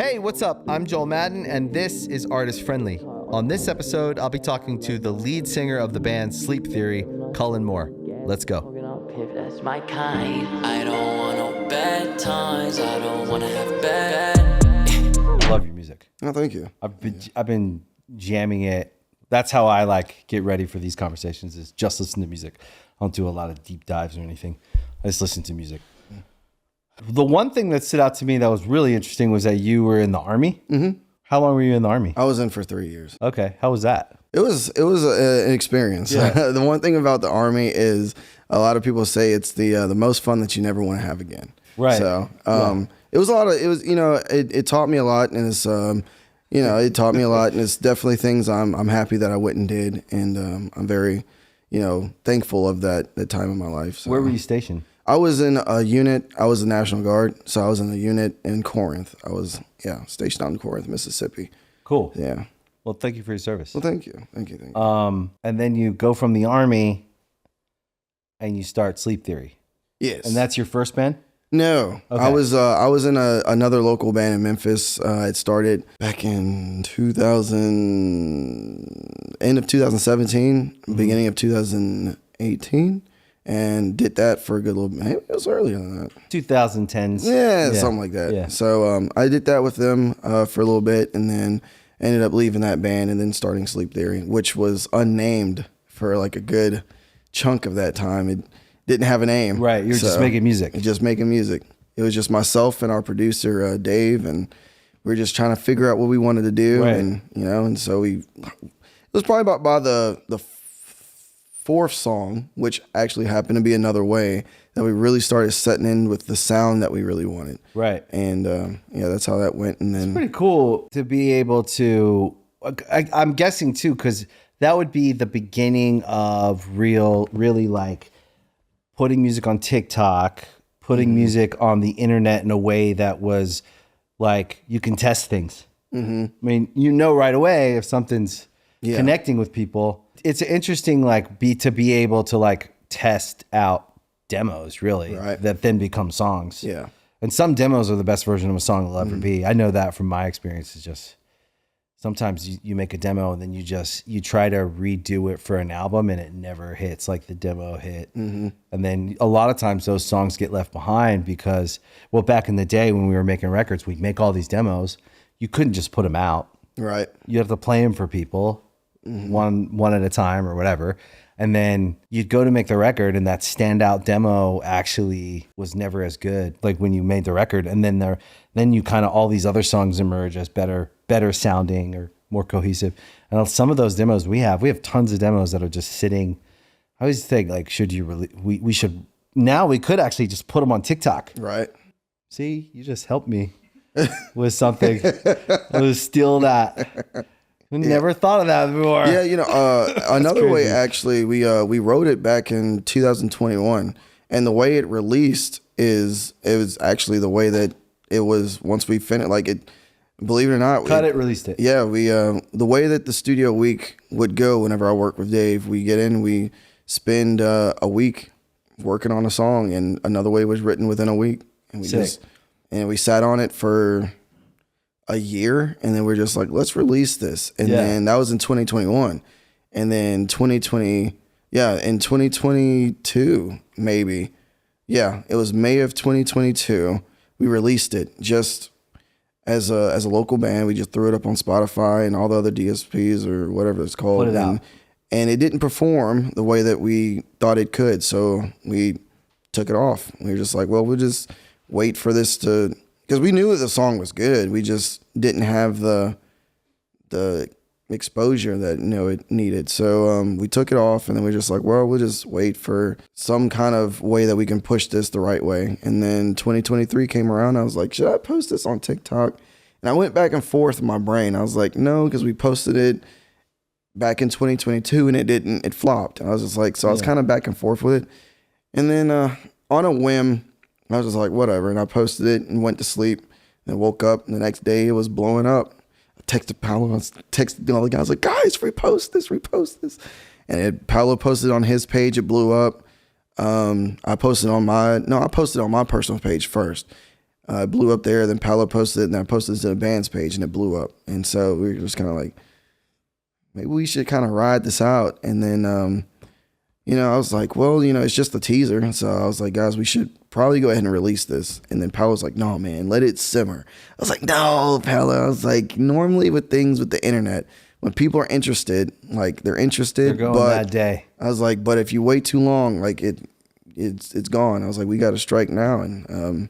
Hey, what's up? I'm Joel Madden, and this is Artist Friendly. On this episode, I'll be talking to the lead singer of the band Sleep Theory, Cullen Moore. Let's go. That's my kind. I don't want no bad times. I don't want to have bad. I love your music. Oh, thank you. I've been jamming it. That's how I like get ready for these conversations, is just listen to music. I don't do a lot of deep dives or anything. I just listen to music. The one thing that stood out to me that was really interesting was that you were in the Army. Mm-hmm. How long were you in the Army? I was in for 3 years. Okay. How was that? It was an experience. Yeah. The one thing about the Army is a lot of people say it's the most fun that you never want to have again. Right. So it was it taught me a lot, and it's it taught me a lot, and it's definitely things I'm happy that I went and did, and I'm very thankful of that time in my life. So. Where were you stationed? I was in a unit. I was the National Guard, so I was in a unit in Corinth. I was stationed out in Corinth, Mississippi. Cool. Yeah. Well, thank you for your service. Well, thank you. And then you go from the Army and you start Sleep Theory. Yes. And that's your first band? No. Okay. I was in another local band in Memphis. It started back in end of 2017, beginning of 2018. And did that for a good little bit. It was earlier than that. 2010s. Yeah, something like that. Yeah. So I did that with them for a little bit, and then ended up leaving that band and then starting Sleep Theory, which was unnamed for like a good chunk of that time. It didn't have a name. Right, you're just making music. Just making music. It was just myself and our producer, Dave, and we were just trying to figure out what we wanted to do. Right. And so it was probably about by the fourth song, which actually happened to be Another Way, that we really started setting in with the sound that we really wanted. Right. And that's how that went. And then it's pretty cool to be able to, I'm guessing too, because that would be the beginning of really like putting music on TikTok, putting music on the internet in a way that was like, you can test things. Mm-hmm. I mean, right away if something's connecting with people. It's interesting, to be able to test out demos, really, right, that then become songs. Yeah, and some demos are the best version of a song will ever be. I know that from my experience. It's just sometimes you make a demo and then you try to redo it for an album and it never hits like the demo hit. Mm-hmm. And then a lot of times those songs get left behind because, well, back in the day when we were making records, we'd make all these demos. You couldn't just put them out. Right. You have to play them for people. Mm-hmm. one at a time or whatever, and then you'd go to make the record and that standout demo actually was never as good like when you made the record, and then you kind of all these other songs emerge as better sounding or more cohesive. And some of those demos we have tons of demos that are just sitting. I always think we should now we could actually just put them on TikTok. Right. See, you just helped me with something. I was steal that. Never thought of that before. Yeah, Another Way, actually, we wrote it back in 2021, and the way it released it was actually the way that it was once we finished. Believe it or not, released it. Yeah, we the way that the studio week would go whenever I work with Dave, we get in, we spend a week working on a song, and Another Way was written within a week, and we sat on it for a year, and then we're just like, let's release this. And then that was in 2021. And then in 2022, maybe. Yeah, it was May of 2022. We released it just as a local band. We just threw it up on Spotify and all the other DSPs or whatever it's called. Put it out. And it didn't perform the way that we thought it could. So we took it off. We were just like, well, we'll just wait for this to... Because we knew that the song was good, we just didn't have the exposure that it needed. So we took it off, and then we were just like, well, we'll just wait for some kind of way that we can push this the right way. And then 2023 came around. I was like, should I post this on TikTok? And I went back and forth in my brain. I was like, no, because we posted it back in 2022 and it didn't. It flopped. And I was just like, so I was kind of back and forth with it. And then on a whim, I was just like, whatever. And I posted it and went to sleep and woke up. And the next day it was blowing up. I texted Paolo. I was texting all the guys like, guys, repost this. And Paolo posted on his page. It blew up. I posted on my personal page first. It blew up there. Then Paolo posted it, and I posted it to the band's page, and it blew up. And so we were just kind of like, maybe we should kind of ride this out. And then, I was like, well, it's just a teaser. And so I was like, guys, we should probably go ahead and release this. And then Paolo was like, no, man, let it simmer. I was like, no, Paolo. I was like, normally with things with the internet, when people are interested, like they're interested. They're going that day. I was like, but if you wait too long, like it's gone. I was like, we got to strike now. And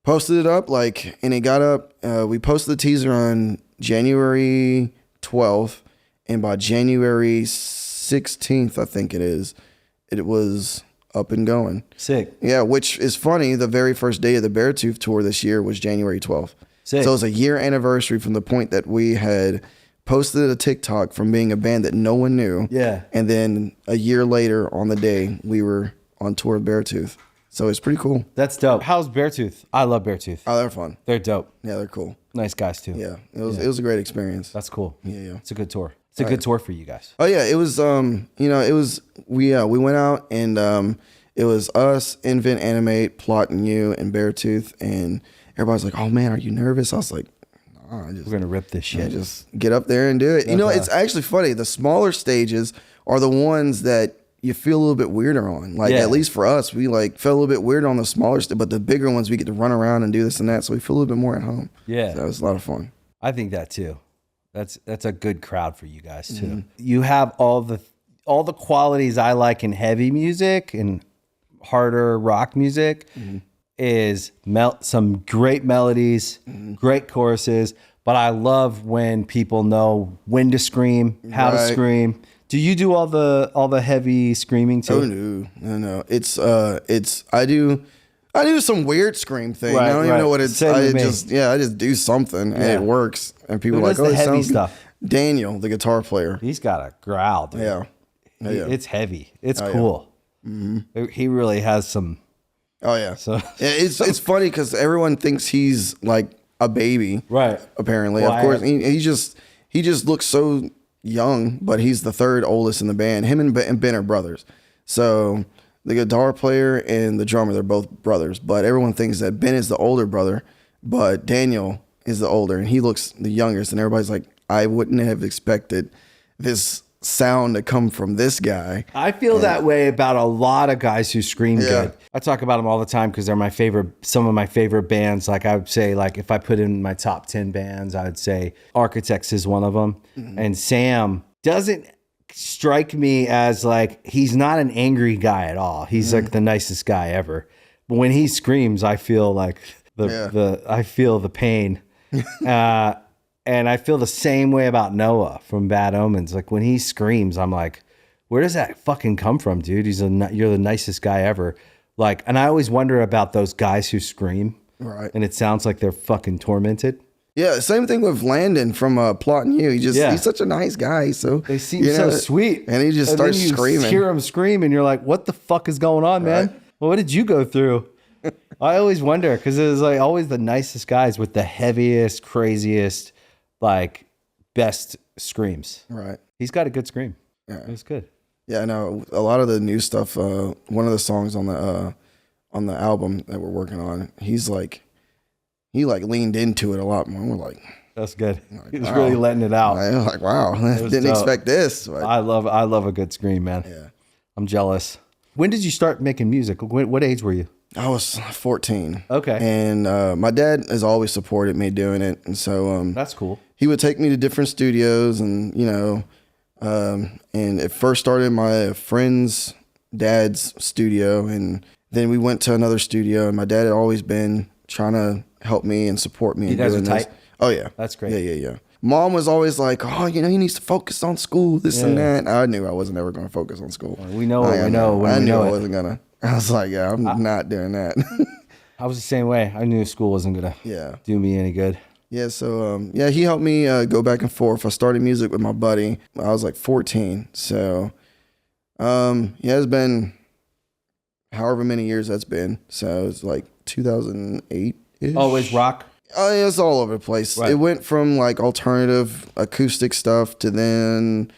posted it up, and it got up. We posted the teaser on January 12th. And by January 16th, I think it was up and going. Sick. Yeah, which is funny. The very first day of the Beartooth tour this year was January 12th. Sick. So it was a year anniversary from the point that we had posted a TikTok from being a band that no one knew. Yeah. And then a year later on the day, we were on tour with Beartooth. So it's pretty cool. That's dope. How's Beartooth? I love Beartooth. Oh, they're fun. They're dope. Yeah, they're cool. Nice guys too. Yeah, it was a great experience. That's cool. Yeah. It's a good tour. It's a good tour for you guys. Oh yeah, it was we went out and it was us, Invent Animate, Plot and You, and Beartooth, and everybody's like, "Oh man, are you nervous?" I was like, "Nah, We're gonna rip this shit. just get up there and do it." It's actually funny. The smaller stages are the ones that you feel a little bit weirder on. Like at least for us, we felt a little bit weird on the smaller but the bigger ones we get to run around and do this and that, so we feel a little bit more at home. Yeah. So it was a lot of fun. I think that too. That's a good crowd for you guys too. Mm-hmm. You have all the qualities I like in heavy music and harder rock music. Mm-hmm. Is some great melodies, great choruses, but I love when people know when to scream, how to scream. Do you do all the heavy screaming too? Oh no. It's I do some weird scream thing. Right, I don't even know what it's. I just do something and it works. And people are like, the heavy stuff. Good. Daniel, the guitar player. He's got a growl, dude. Yeah. It's heavy. It's cool. Mm-hmm. He really has some. Oh yeah. So it's funny because everyone thinks he's like a baby. Right. Apparently, of course, he just looks so young, but he's the third oldest in the band. Him and Ben are brothers. So the guitar player and the drummer, they're both brothers, but everyone thinks that Ben is the older brother, but Daniel is the older, and he looks the youngest, and everybody's like, I wouldn't have expected this sound to come from this guy. I feel that way about a lot of guys who scream good. I talk about them all the time because they're some of my favorite bands. Like I would say, if I put in my top 10 bands, I would say Architects is one of them. Mm-hmm. And Sam doesn't strike me as he's not an angry guy at all. He's the nicest guy ever. But when he screams, I feel I feel the pain. And I feel the same way about Noah from Bad Omens. When he screams, I'm like, where does that fucking come from, dude? You're the nicest guy ever. And I always wonder about those guys who scream. Right. And it sounds like they're fucking tormented. Yeah, same thing with Landon from Plot and You. He's such a nice guy. So they seem so sweet. And he just starts screaming. You hear him scream and you're like, what the fuck is going on, man? Well, what did you go through? I always wonder because it was always the nicest guys with the heaviest, craziest, best screams. Right. He's got a good scream. Yeah. It was good. Yeah, I know. A lot of the new stuff, one of the songs on the album that we're working on, he leaned into it a lot more. We're like, that's good. He was really letting it out. I was like, wow, didn't expect this. But I love a good scream, man. Yeah. I'm jealous. When did you start making music? What age were you? I was 14. Okay. And my dad has always supported me doing it. And so that's cool. He would take me to different studios and, and it first started in my friend's dad's studio. And then we went to another studio and my dad had always been trying to help me and support me. You guys are tight? Oh, yeah. That's great. Yeah. Mom was always like, oh, he needs to focus on school, this and that. I knew I wasn't ever going to focus on school. We know it. I knew I wasn't going to. I was like, yeah, I'm not doing that. I was the same way. I knew school wasn't going to do me any good. Yeah, so, he helped me go back and forth. I started music with my buddy. I was 14. So, it's been however many years that's been. So, it's 2008-ish. Always rock? Oh, yeah, it's all over the place. Right. It went from alternative acoustic stuff to then,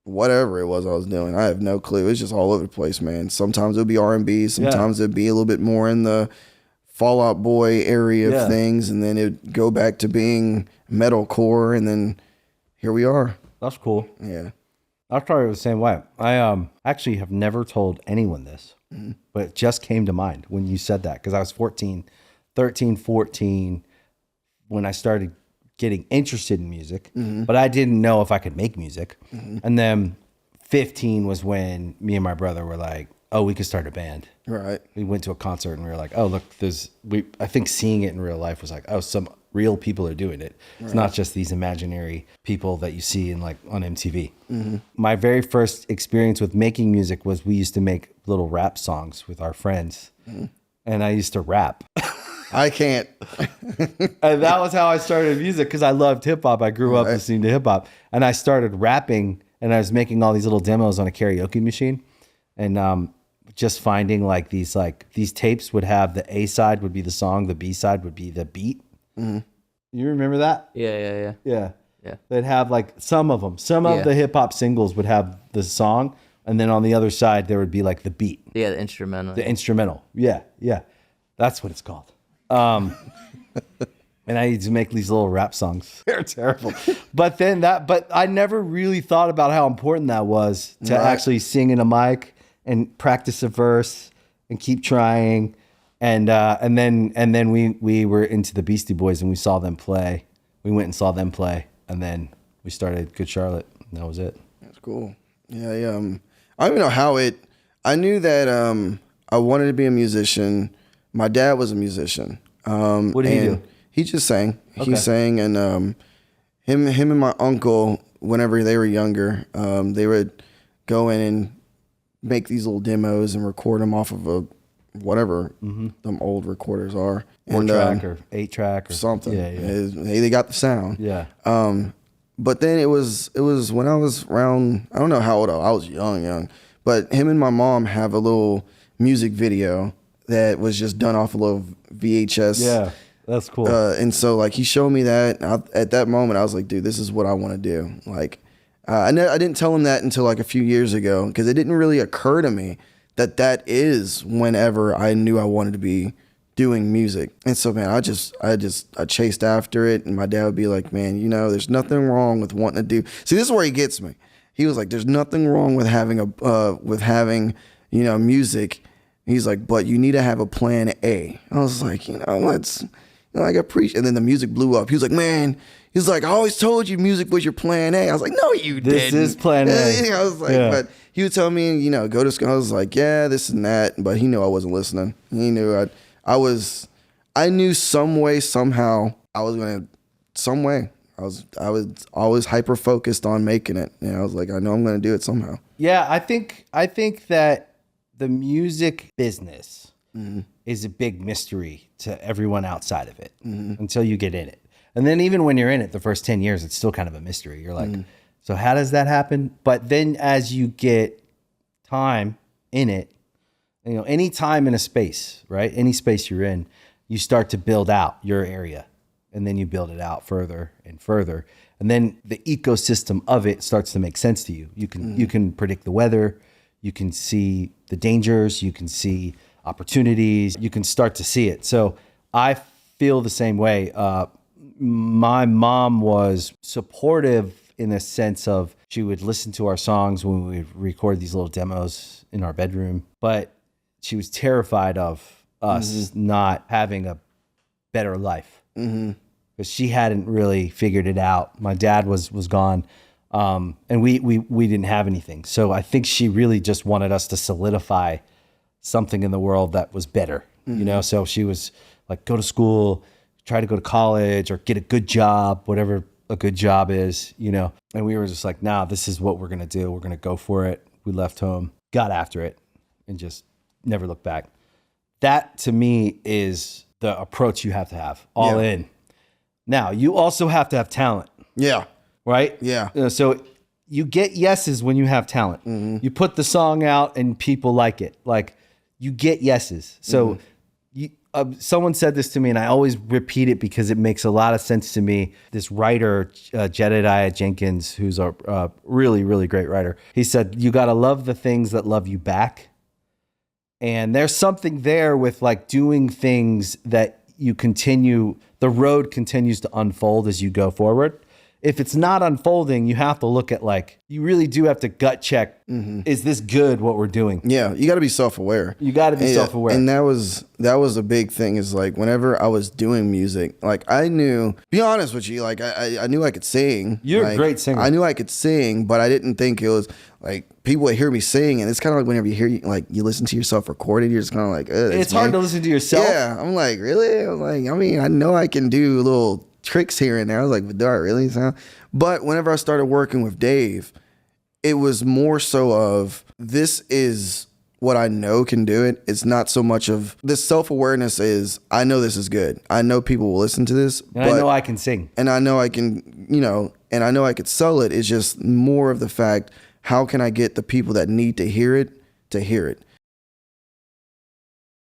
whatever it was I was doing. I have no clue. It's just all over the place, man. Sometimes it'll be R&B. Sometimes it'll be a little bit more in the Fall Out Boy area Yeah. of things, and then it'd go back to being metalcore, and then here we are. That's cool. Yeah. I started the same way. I actually have never told anyone this, but it just came to mind when you said that because I was 13, 14 when I started getting interested in music, but I didn't know if I could make music. And then 15 was when me and my brother were like, oh, we could start a band. Right. We went to a concert and we were like, oh, look, I think seeing it in real life was like, oh, some real people are doing it. It's not just these imaginary people that you see in like on MTV. My very first experience with making music was we used to make little rap songs with our friends. And I used to rap. I can't. And that was how I started music because I loved hip hop. I grew up listening to hip hop. And I started rapping and I was making all these little demos on a karaoke machine. And just finding like these tapes would have the A side would be the song, the B side would be the beat. You remember that? Yeah. Yeah. Yeah. They'd have like some of them. Some of the hip hop singles would have the song. And then on the other side, there would be like the beat. Yeah, the instrumental. The instrumental. Yeah. That's what it's called. And I used to make these little rap songs. They're terrible. But I never really thought about how important that was to actually sing in a mic and practice a verse and keep trying. And then we were into the Beastie Boys and we saw them play. We went and saw them play. And then we started Good Charlotte. And that was it. That's cool. Yeah. I don't even know how I knew that I wanted to be a musician. My dad was a musician. What did he do? He just sang. Okay. He sang, and him and my uncle, whenever they were younger, they would go in and make these little demos and record them off of a whatever them old recorders are. 4-track or 8-track or something. Yeah. Hey, they got the sound. Yeah. But then it was when I was around, I don't know how old I was, young, but him and my mom have a little music video that was just done off a little VHS. Yeah. That's cool. And so like he showed me that. At that moment, I was like, dude, this is what I want to do. Like, I didn't tell him that until like a few years ago because it didn't really occur to me that is whenever I knew I wanted to be doing music. And so, man, I chased after it. And my dad would be like, man, there's nothing wrong with wanting to do. See, this is where he gets me. He was like, there's nothing wrong with having music. He's like, but you need to have a plan A. I was like, I appreciate. And then the music blew up. He was like, man, he's like, I always told you music was your plan A. I was like, no, you didn't. This is plan A. I was like, but he would tell me, go to school. I was like, yeah, this and that. But he knew I wasn't listening. He knew I knew some way, somehow I was going to, some way. I was always hyper focused on making it. I was like, I know I'm going to do it somehow. Yeah, I think that the music business is a big mystery to everyone outside of it until you get in it. And then even when you're in it, the first 10 years, it's still kind of a mystery. You're like, so how does that happen? But then as you get time in it, any time in a space, right? Any space you're in, you start to build out your area and then you build it out further and further. And then the ecosystem of it starts to make sense to you. You can predict the weather. You can see the dangers, you can see opportunities, you can start to see it. So I feel the same way. My mom was supportive in the sense of she would listen to our songs when we would record these little demos in our bedroom, but she was terrified of us not having a better life because she hadn't really figured it out. My dad was gone. And we didn't have anything. So I think she really just wanted us to solidify something in the world that was better, So she was like, go to school, try to go to college or get a good job, whatever a good job is, And we were just like, nah, this is what we're going to do. We're going to go for it. We left home, got after it and just never looked back. That to me is the approach you have to have all in. Now you also have to have talent. Yeah. Right? Yeah. So you get yeses when you have talent. You put the song out and people like it. Like you get yeses. So someone said this to me and I always repeat it because it makes a lot of sense to me. This writer, Jedediah Jenkins, who's a really, really great writer. He said, you got to love the things that love you back And there's something there with like doing things that the road continues to unfold as you go forward. If it's not unfolding, you have to look at like, you really do have to gut check. Is this good what we're doing? Yeah, you got to be self-aware. You got to be self-aware. And that was a big thing is like whenever I was doing music, like I knew, be honest with you, like I knew I could sing. You're like, a great singer. I knew I could sing, but I didn't think it was like people would hear me sing. And it's kind of like whenever you hear, like you listen to yourself recorded, you're just kind of like, it's hard to listen to yourself. Yeah, I'm like, really? I'm like, I mean, I know I can do little tricks here and there. I was like, but do I really sound? But whenever I started working with Dave, it was more so of this is what I know can do it. It's not so much of this self-awareness is I know this is good. I know people will listen to this. And I know I can sing. And I know I can, and I know I could sell it. It's just more of the fact, how can I get the people that need to hear it to hear it?